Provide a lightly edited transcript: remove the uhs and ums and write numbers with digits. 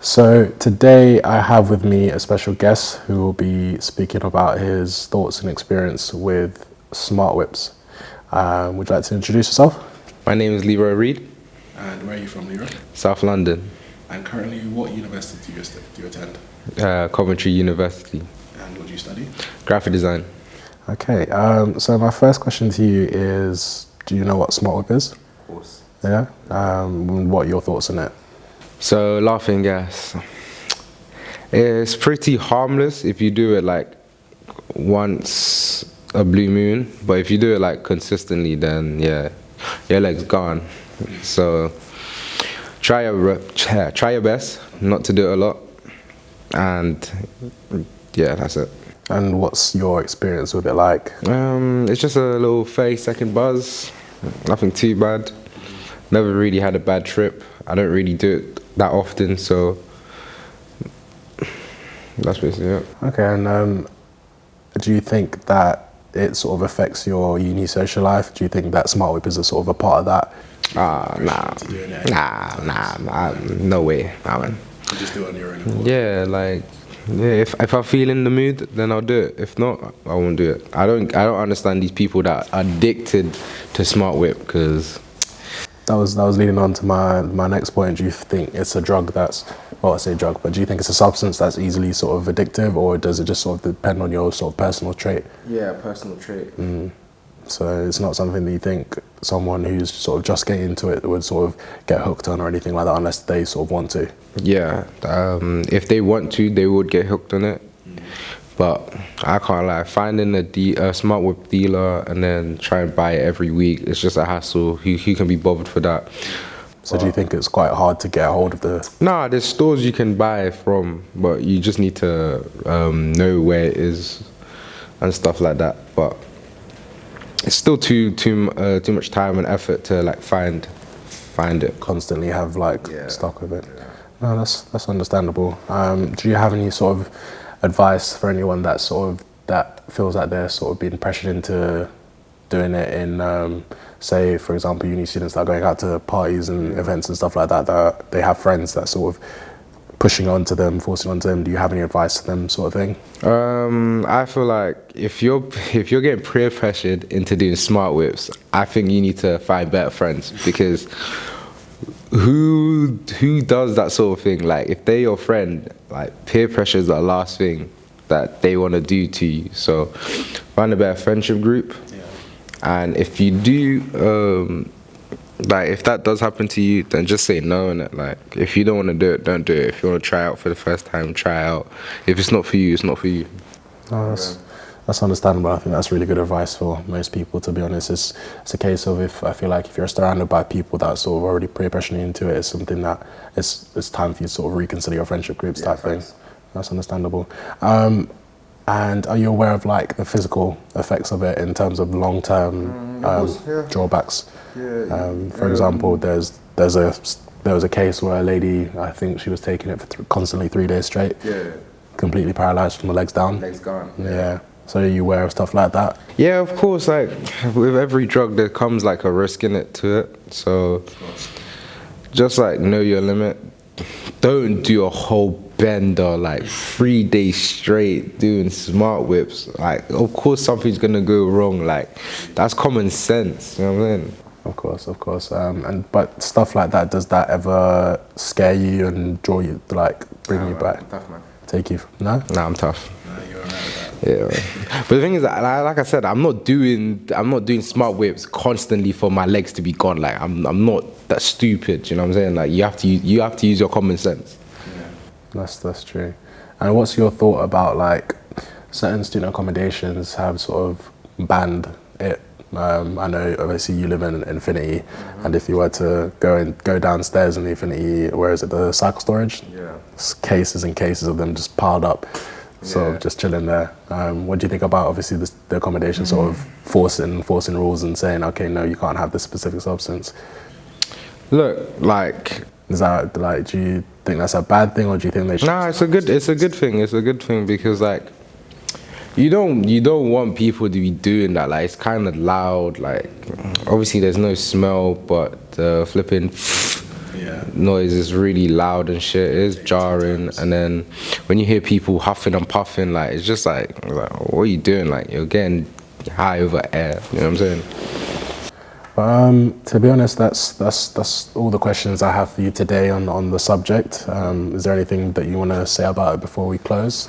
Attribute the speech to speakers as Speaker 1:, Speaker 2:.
Speaker 1: So today I have with me a special guest who will be speaking about his thoughts and experience with smart whips. Would you like to introduce yourself?
Speaker 2: My name is Leroy Reed,
Speaker 1: And where are you from, Leroy?
Speaker 2: South London,
Speaker 1: And currently, what university do you attend?
Speaker 2: Coventry University,
Speaker 1: And what do you study?
Speaker 2: graphic design.
Speaker 1: Okay, so my first question to you is, do you know what smart whip is?
Speaker 2: Of course.
Speaker 1: Yeah? What are your thoughts on it?
Speaker 2: So laughing gas, it's pretty harmless if you do it like once a blue moon, but if you do it like consistently, then yeah, your leg's gone. So try your best not to do it a lot, and yeah, that's it.
Speaker 1: And what's your experience with it like?
Speaker 2: It's just a little 30-second buzz, nothing too bad. Never really had a bad trip. I don't really do it that often, so that's basically it.
Speaker 1: Okay, and do you think that it sort of affects your uni social life? Do you think that smart whip is a sort of a part of that?
Speaker 2: Nah, no way, nah, man.
Speaker 1: You just do it on your own accord?
Speaker 2: Yeah, like, yeah, if I feel in the mood, then I'll do it. If not, I won't do it. I don't understand these people that are addicted to smart whip, because
Speaker 1: That was leading on to my next point. Do you think it's a drug that's, well, I say drug, but do you think it's a substance that's easily sort of addictive, or does it just sort of depend on your sort of personal trait?
Speaker 2: yeah, personal trait.
Speaker 1: So it's not something that you think someone who's sort of just getting into it would sort of get hooked on or anything like that unless they sort of want to?
Speaker 2: Yeah, if they want to, they would get hooked on it. But I can't lie, finding a smart whip dealer and then try and buy it every week, it's just a hassle. Who can be bothered for that?
Speaker 1: So do you think it's quite hard to get a hold of the...
Speaker 2: Nah, there's stores you can buy it from, but you just need to know where it is and stuff like that. But it's still too much time and effort to like find it.
Speaker 1: Constantly have like
Speaker 2: Yeah.
Speaker 1: stock of it? No, that's understandable. Do you have any sort of advice for anyone that feels like they're sort of being pressured into doing it in, say, for example, uni students that are going out to parties and events and stuff like that, that they have friends that sort of pushing onto them, forcing onto them? Do you have any advice to them, sort of thing?
Speaker 2: I feel like if you're getting peer pressured into doing smart whips, I think you need to find better friends, because who does that sort of thing? Like, if they're your friend, like, peer pressure is the last thing that they want to do to you. So find a better friendship group. And if you do, like, if that does happen to you, then just say no. And like, if you don't want to do it, don't do it. If you want to try out for the first time, try out. If it's not for you, it's not for you.
Speaker 1: Oh, that's understandable. I think that's really good advice for most people, to be honest. It's a case of, if I feel like if you're surrounded by people that sort of already peer pressuring you into it, it's something that it's time for you to sort of reconsider your friendship groups type thing. That's understandable. And are you aware of like the physical effects of it in terms of long-term drawbacks? For example, there was a case where a lady, I think she was taking it for constantly 3 days straight, completely paralyzed from the legs down.
Speaker 2: Legs gone.
Speaker 1: Yeah. So are you aware of stuff like that?
Speaker 2: Yeah, of course. Like, with every drug, there comes like a risk in it to it. So just like know your limit. Don't do a whole bender like 3 days straight doing smart whips. Like, of course something's gonna go wrong. Like, that's common sense. You know what I'm saying?
Speaker 1: Of course. But stuff like that, does that ever scare you and draw you, like bring you back?
Speaker 2: I'm tough, man.
Speaker 1: Take you? No?
Speaker 2: Nah, I'm tough.
Speaker 1: No, you're alright with that.
Speaker 2: Yeah, but the thing is that, like I said, I'm not doing smart whips constantly for my legs to be gone. Like, I'm not that stupid. You know what I'm saying? Like, you have to use your common sense.
Speaker 1: Yeah, that's true. And what's your thought about like certain student accommodations have sort of banned it? I know obviously you live in Infinity, and if you were to go downstairs in the Infinity, where is it, the cycle storage?
Speaker 2: Yeah.
Speaker 1: It's cases and cases of them just piled up. Sort of just chilling there. What do you think about obviously the accommodation sort of forcing rules and saying, okay, no, you can't have this specific substance?
Speaker 2: Look, like,
Speaker 1: is that like, do you think that's a bad thing, or do you think they should?
Speaker 2: Nah, it's a good thing. It's a good thing, because like, you don't want people to be doing that. Like, it's kind of loud. Like, obviously there's no smell, but flipping. noise is really loud and shit. It is jarring, and then when you hear people huffing and puffing, like it's just like what are you doing? Like you're getting high over air. You know what I'm saying?
Speaker 1: To be honest, that's all the questions I have for you today on the subject. Is there anything that you want to say about it before we close?